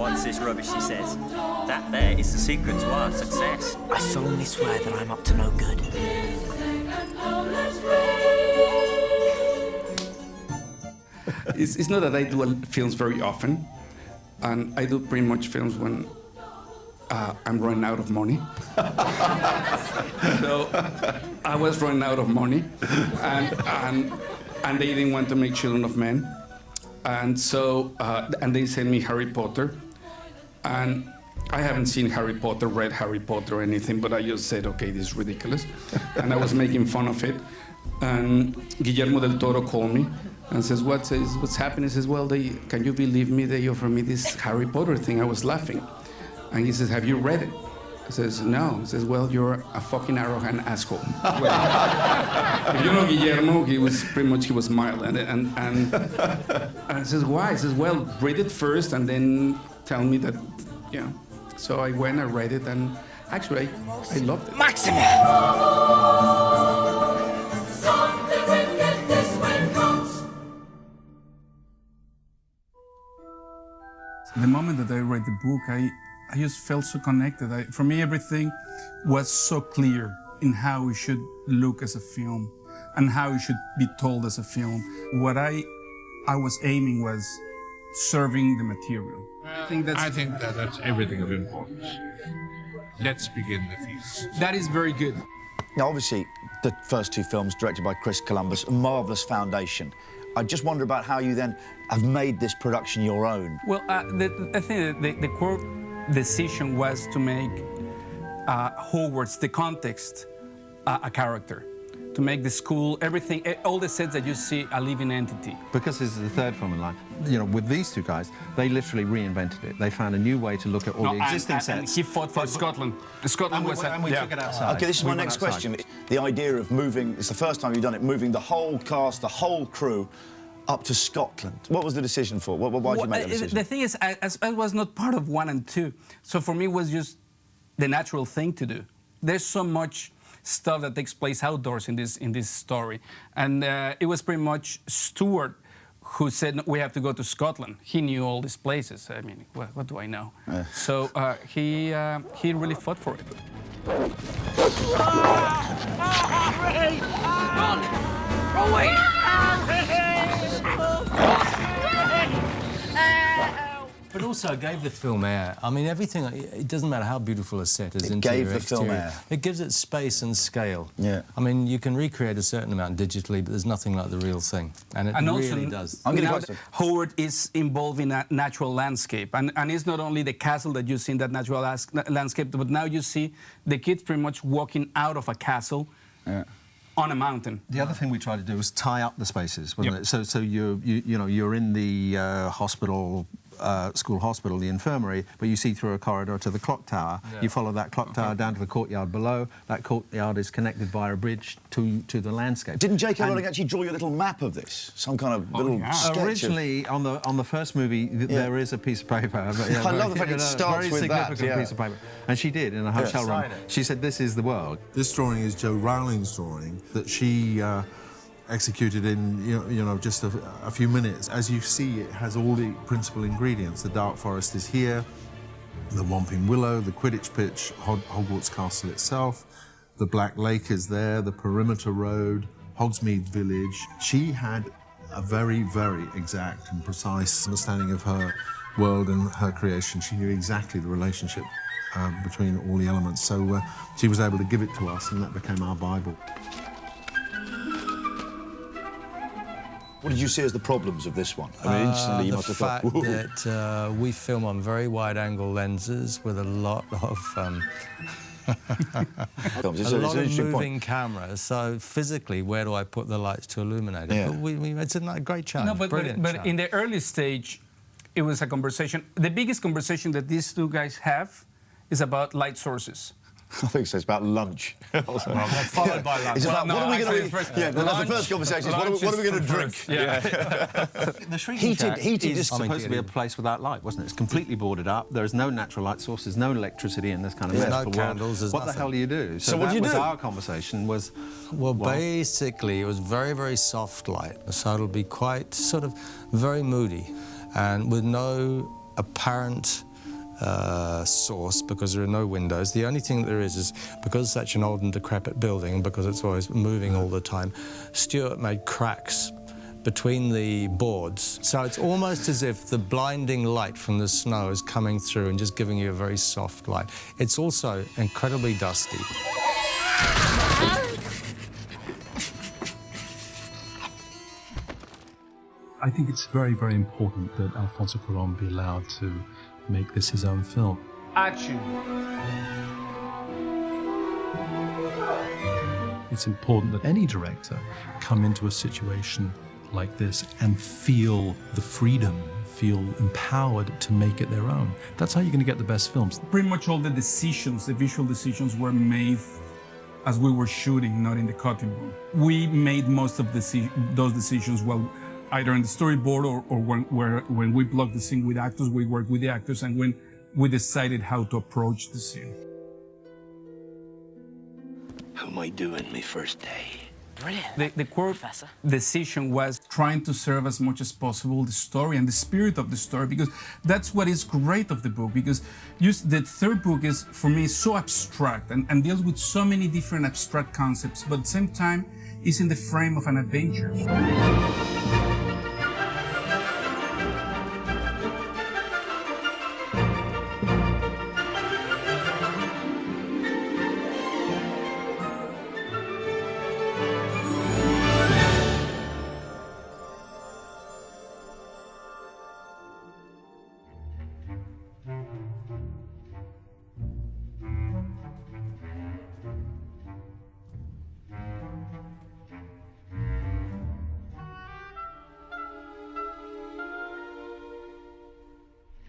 What's this rubbish, he says? That there is the secret to our success. I solemnly swear that I'm up to no good. It's not that I do films very often, and I do pretty much films when I'm running out of money. So I was running out of money, and they didn't want to make Children of Men, and so and they sent me Harry Potter, and I haven't seen Harry Potter, read Harry Potter or anything, but I just said, okay, this is ridiculous, and I was making fun of it, and Guillermo del Toro called me and says, what's happening? He says, well, can you believe me? They offered me this Harry Potter thing. I was laughing. And he says, have you read it? I says, no. He says, well, you're a fucking arrogant asshole. Well, if you know Guillermo, he was mild. And I says, why? He says, well, read it first and then tell me that, you know. So I went, I read it, and actually, I loved it. Maxima! The moment that I read the book, I just felt so connected. For me, everything was so clear in how it should look as a film and how it should be told as a film. What I was aiming was serving the material. I think that's everything of importance. Let's begin the feast. That is very good. Now, obviously, the first two films, directed by Chris Columbus, a marvellous foundation. I just wonder about how you then have made this production your own. Well, I think the core decision was to make Hogwarts, the context, a character. To make the school, everything, all the sets that you see, a living entity. Because this is the third film in line, you know, with these two guys, they literally reinvented it. They found a new way to look at all the existing sets. And he fought for Scotland. Scotland was... And we took it outside. OK, this is my next question. The idea of moving, it's the first time you've done it, moving the whole cast, the whole crew, up to Scotland. What was the decision for? Why did you make that decision? The thing is, I was not part of 1 and 2, so for me it was just the natural thing to do. There's so much stuff that takes place outdoors in this story, and it was pretty much Stuart who said, no, we have to go to Scotland. He knew all these places. I mean, what do I know? So he really fought for it. Run! Away! But also, it gave the film air. I mean, everything, it doesn't matter how beautiful a set is, it interior, gave the exterior. film air. It gives it space and scale. Yeah. I mean, you can recreate a certain amount digitally, but there's nothing like the real thing. And it really does. Howard is involved in a natural landscape. And it's not only the castle that you see in that natural landscape, but now you see the kids pretty much walking out of a castle. Yeah. On a mountain. The other thing we tried to do was tie up the spaces, wasn't it? So you're in the hospital, school hospital, the infirmary, but you see through a corridor to the clock tower. Yeah. You follow that clock tower down to the courtyard below. That courtyard is connected via a bridge to the landscape. Didn't J.K. Rowling actually draw you a little map of this? Some kind of little sketch? Originally, on the first movie, there is a piece of paper. But, I love the fact it starts with that. Very significant piece of paper. And she did, in a hotel room. She said, this is the world. This drawing is Jo Rowling's drawing that she executed in just a few minutes. As you see, it has all the principal ingredients. The Dark Forest is here, the Whomping Willow, the Quidditch pitch, Hogwarts Castle itself, the Black Lake is there, the Perimeter Road, Hogsmeade Village. She had a very, very exact and precise understanding of her world and her creation. She knew exactly the relationship between all the elements. So she was able to give it to us, and that became our Bible. What did you see as the problems of this one? I mean, instantly you must have thought... The fact that we film on very wide-angle lenses with a lot of... a lot of moving cameras, so physically, where do I put the lights to illuminate it? Yeah. It's a great challenge. No, but in the early stage, it was a conversation. The biggest conversation that these two guys have is about light sources. I think so. It's about lunch. Followed by lunch. It's about, what are we going to eat? Yeah, the first conversation is, what are we going to drink? Yeah. The shrinking shack is supposed to be a place without light, wasn't it? It's completely boarded up. There's no natural light sources, no electricity in this kind of no candles. What the hell do you do? So what do you do? Our conversation was... Well, basically, it was very, very soft light. So it'll be quite sort of very moody and with no apparent source because there are no windows. The only thing that there is because it's such an old and decrepit building, because it's always moving all the time, Stuart made cracks between the boards. So it's almost as if the blinding light from the snow is coming through and just giving you a very soft light. It's also incredibly dusty. I think it's very, very important that Alfonso Cuarón be allowed to make this his own film. Action. It's important that any director come into a situation like this and feel the freedom, feel empowered to make it their own. That's how you're going to get the best films. Pretty much all the decisions, the visual decisions, were made as we were shooting, not in the cutting room. We made most of those decisions either in the storyboard or when we blocked the scene with actors, we worked with the actors, and when we decided how to approach the scene. How am I doing my first day? Brilliant. The core decision was trying to serve as much as possible the story and the spirit of the story, because that's what is great of the book, because the third book is, for me, so abstract and deals with so many different abstract concepts, but at the same time is in the frame of an adventure.